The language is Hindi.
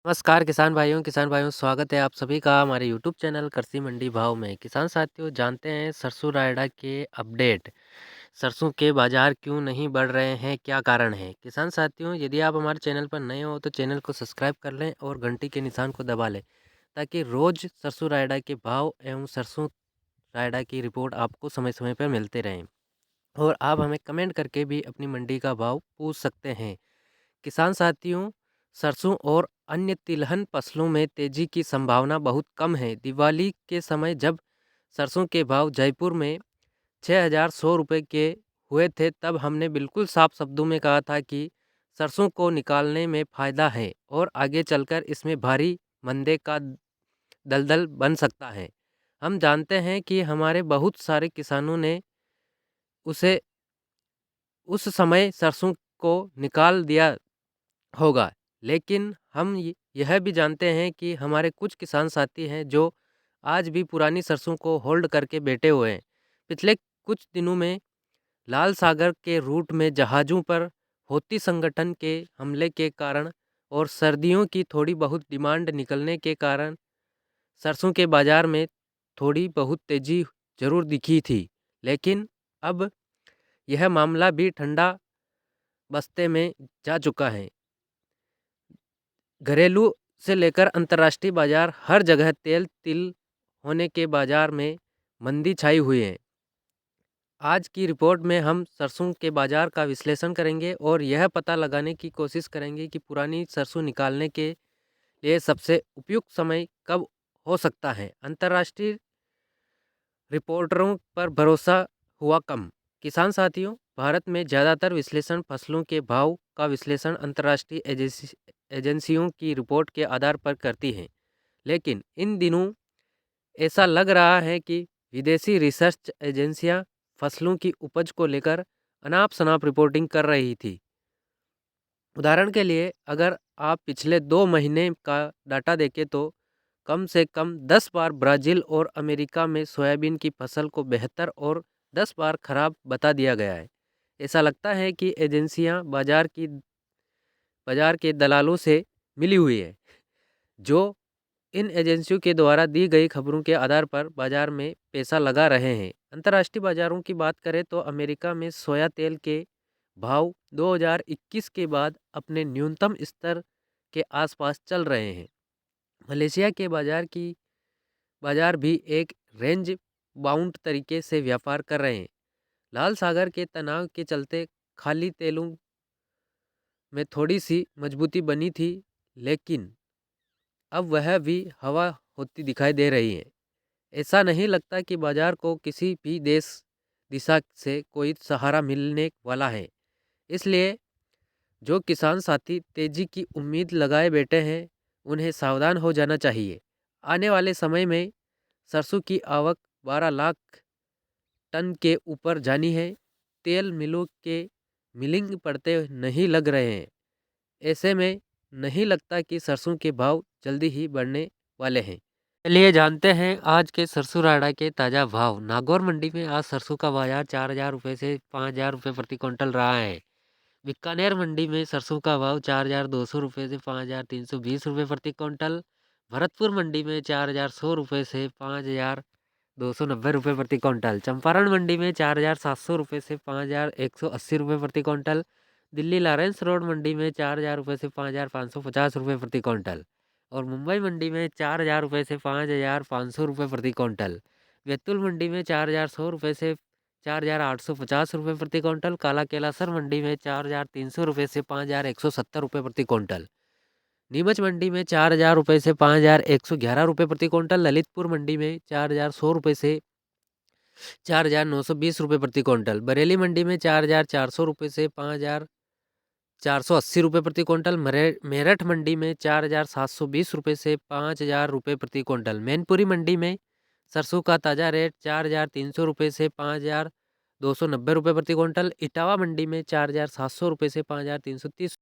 नमस्कार किसान भाइयों स्वागत है आप सभी का हमारे यूट्यूब चैनल कृषि मंडी भाव में। किसान साथियों जानते हैं सरसों रायडा के अपडेट। सरसों के बाजार क्यों नहीं बढ़ रहे हैं, क्या कारण है? किसान साथियों यदि आप हमारे चैनल पर नए हो तो चैनल को सब्सक्राइब कर लें और घंटी के निशान को दबा लें ताकि रोज़ सरसों रायडा के भाव एवं सरसों रायडा की रिपोर्ट आपको समय समय पर मिलते रहें। और आप हमें कमेंट करके भी अपनी मंडी का भाव पूछ सकते हैं। किसान साथियों सरसों और अन्य तिलहन फसलों में तेजी की संभावना बहुत कम है। दिवाली के समय जब सरसों के भाव जयपुर में 6,100 रुपये के हुए थे तब हमने बिल्कुल साफ शब्दों में कहा था कि सरसों को निकालने में फ़ायदा है और आगे चलकर इसमें भारी मंदे का दलदल बन सकता है। हम जानते हैं कि हमारे बहुत सारे किसानों ने उसे उस समय सरसों को निकाल दिया होगा, लेकिन हम यह भी जानते हैं कि हमारे कुछ किसान साथी हैं जो आज भी पुरानी सरसों को होल्ड करके बैठे हुए हैं। पिछले कुछ दिनों में लाल सागर के रूट में जहाज़ों पर हौती संगठन के हमले के कारण और सर्दियों की थोड़ी बहुत डिमांड निकलने के कारण सरसों के बाज़ार में थोड़ी बहुत तेज़ी ज़रूर दिखी थी, लेकिन अब यह मामला भी ठंडा बस्ते में जा चुका है। घरेलू से लेकर अंतर्राष्ट्रीय बाजार हर जगह तेल तिल होने के बाजार में मंदी छाई हुई है। आज की रिपोर्ट में हम सरसों के बाजार का विश्लेषण करेंगे और यह पता लगाने की कोशिश करेंगे कि पुरानी सरसों निकालने के लिए सबसे उपयुक्त समय कब हो सकता है। अंतर्राष्ट्रीय रिपोर्टरों पर भरोसा हुआ कम। किसान साथियों भारत में ज़्यादातर विश्लेषण फसलों के भाव का विश्लेषण अंतर्राष्ट्रीय एजेंसियों की रिपोर्ट के आधार पर करती हैं, लेकिन इन दिनों ऐसा लग रहा है कि विदेशी रिसर्च एजेंसियां फसलों की उपज को लेकर अनाप शनाप रिपोर्टिंग कर रही थी। उदाहरण के लिए अगर आप पिछले 2 महीने का डाटा देखें तो कम से कम 10 बार ब्राज़ील और अमेरिका में सोयाबीन की फसल को बेहतर और 10 बार खराब बता दिया गया है। ऐसा लगता है कि एजेंसियां बाजार के दलालों से मिली हुई है, जो इन एजेंसियों के द्वारा दी गई खबरों के आधार पर बाजार में पैसा लगा रहे हैं। अंतर्राष्ट्रीय बाजारों की बात करें तो अमेरिका में सोया तेल के भाव 2021 के बाद अपने न्यूनतम स्तर के आसपास चल रहे हैं। मलेशिया के बाजार भी एक रेंज बाउंड तरीके से व्यापार कर रहे हैं। लाल सागर के तनाव के चलते खाली तेलों में थोड़ी सी मजबूती बनी थी, लेकिन अब वह भी हवा होती दिखाई दे रही है। ऐसा नहीं लगता कि बाजार को किसी भी दिशा से कोई सहारा मिलने वाला है। इसलिए जो किसान साथी तेजी की उम्मीद लगाए बैठे हैं उन्हें सावधान हो जाना चाहिए। आने वाले समय में सरसों की आवक 12 लाख टन के ऊपर जानी है। तेल मिलों के मिलिंग पड़ते नहीं लग रहे हैं। ऐसे में नहीं लगता कि सरसों के भाव जल्दी ही बढ़ने वाले हैं। चलिए जानते हैं आज के सरसों राड़ा के ताज़ा भाव। नागौर मंडी में आज सरसों का बाजार 4,000 रुपये से 5,000 रुपये प्रति क्विंटल रहा है। बीकानेर मंडी में सरसों का भाव 4,200 रुपये से 5,320 रुपये प्रति क्विंटल। भरतपुर मंडी में 4,100 रुपये से 5,290 रुपये प्रति क्विंटल। चंपारण मंडी में 4,700 रुपये से 5,180 रुपये प्रति क्विंटल। दिल्ली लॉरेंस रोड मंडी में 4,000 रुपये से 5,550 रुपये प्रति क्विंटल और मुंबई मंडी में 4,000 रुपये से 5,500 रुपये प्रति क्विंटल। बैतूल मंडी में 4,100 रुपये से 4,850 रुपये प्रति क्विंटल। काला केलासर मंडी में 4,300 रुपये से 5,170 रुपये प्रति क्विंटल। नीमच मंडी में 4,000 रुपये से 5,111 रुपये प्रति क्विंटल। ललितपुर मंडी में 4,100 रुपये से 4,920 रुपये प्रति क्विंटल। बरेली मंडी में 4,400 रुपये से 5,480 रुपये प्रति क्विंटल। मेरठ मंडी में 4,720 रुपये से 5,000 रुपये प्रति क्विंटल। मैनपुरी मंडी में सरसों का ताज़ा रेट 4,300 रुपये से 5,290 रुपये प्रति क्विंटल। इटावा मंडी में 4,700 रुपये से 5,330